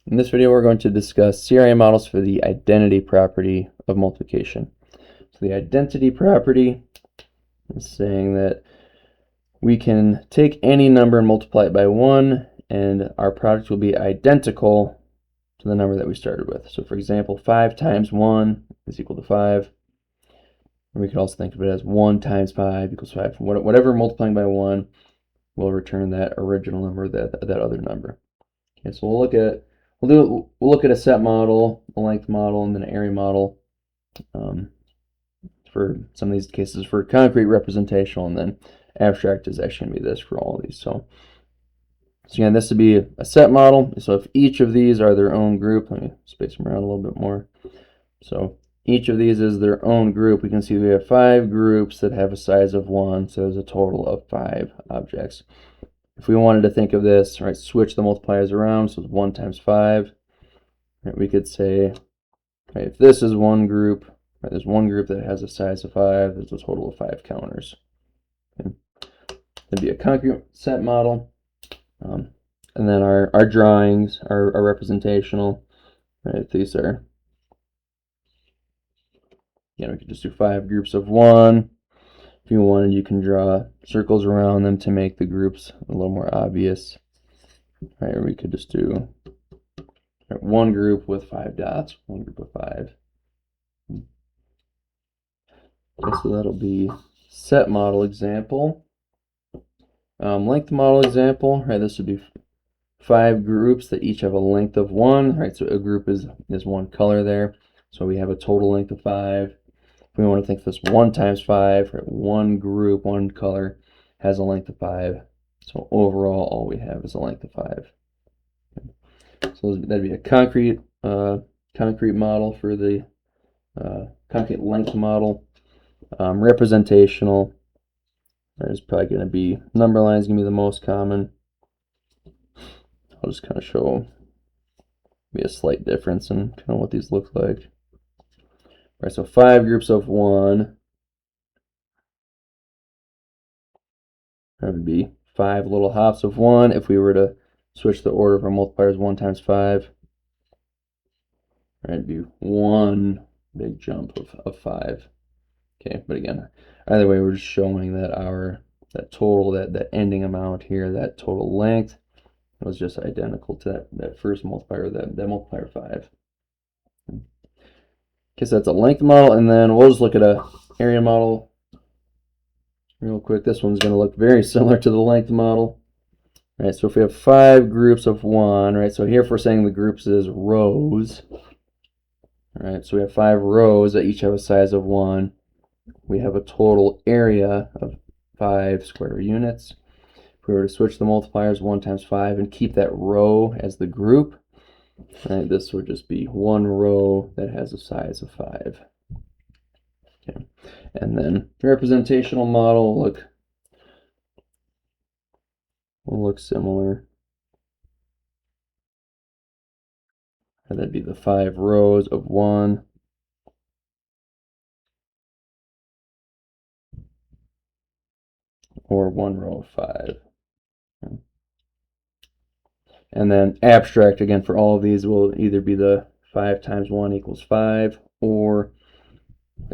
In this video, we're going to discuss CRA models for the identity property of multiplication. So the identity property is saying that we can take any number and multiply it by 1, and our product will be identical to the number that we started with. So for example, 5 times 1 is equal to 5. And we can also think of it as 1 times 5 equals 5. Whatever multiplying by 1 will return that original number, that other number. Okay, so we'll look at a set model, a length model, and then an area model for some of these cases for concrete representational, and then abstract is actually going to be this for all of these. So again, this would be a set model. So if each of these are their own group, let me space them around a little bit more. So each of these is their own group. We can see we have 5 groups that have a size of 1, so there's a total of 5 objects. If we wanted to think of this, right, switch the multipliers around, so it's 1 times 5, right, we could say, right, if this is one group, right, there's one group that has a size of 5, there's a total of 5 counters. Okay. That'd be a concrete set model. And then our drawings are representational. Right, these are, we could just do 5 groups of 1. If you wanted, you can draw circles around them to make the groups a little more obvious. Right, or we could just do one group with 5 dots, one group of 5. Okay, so that'll be set model example. Length model example, right, this would be 5 groups that each have a length of 1, right, so a group is one color there, so we have a total length of 5. If we want to think this 1 times 5, right, one group, one color has a length of 5, so overall all we have is a length of 5. So that'd be a concrete model for the concrete length model. Representational, there's probably going to be number line is going to be the most common. I'll just kind of show a slight difference in kind of what these look like. Right, so 5 groups of 1. That would be 5 little hops of 1 if we were to switch the order of our multipliers. 1 times 5. Right, it'd be one big jump of 5. Okay, but again, either way, we're just showing that that total, that ending amount here, that total length was just identical to that first multiplier, that multiplier 5. Okay, so that's a length model, and then we'll just look at a area model real quick. This one's going to look very similar to the length model. All right, so if we have 5 groups of 1, right, so here if we're saying the groups is rows, all right, so we have 5 rows that each have a size of 1. We have a total area of 5 square units. If we were to switch the multipliers, 1 times 5, and keep that row as the group, right, this would just be one row that has a size of 5. Okay. And then representational model will look similar. And that'd be the 5 rows of 1. Or one row of 5. Okay. And then abstract, again, for all of these will either be the 5 times 1 equals 5, or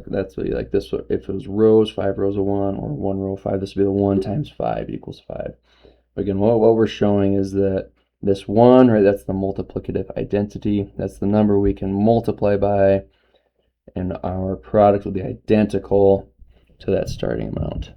that's like this, if it was rows, 5 rows of 1, or 1 row of 5, this would be the 1 times 5 equals 5. But again, what we're showing is that this 1, right, that's the multiplicative identity. That's the number we can multiply by, and our product will be identical to that starting amount.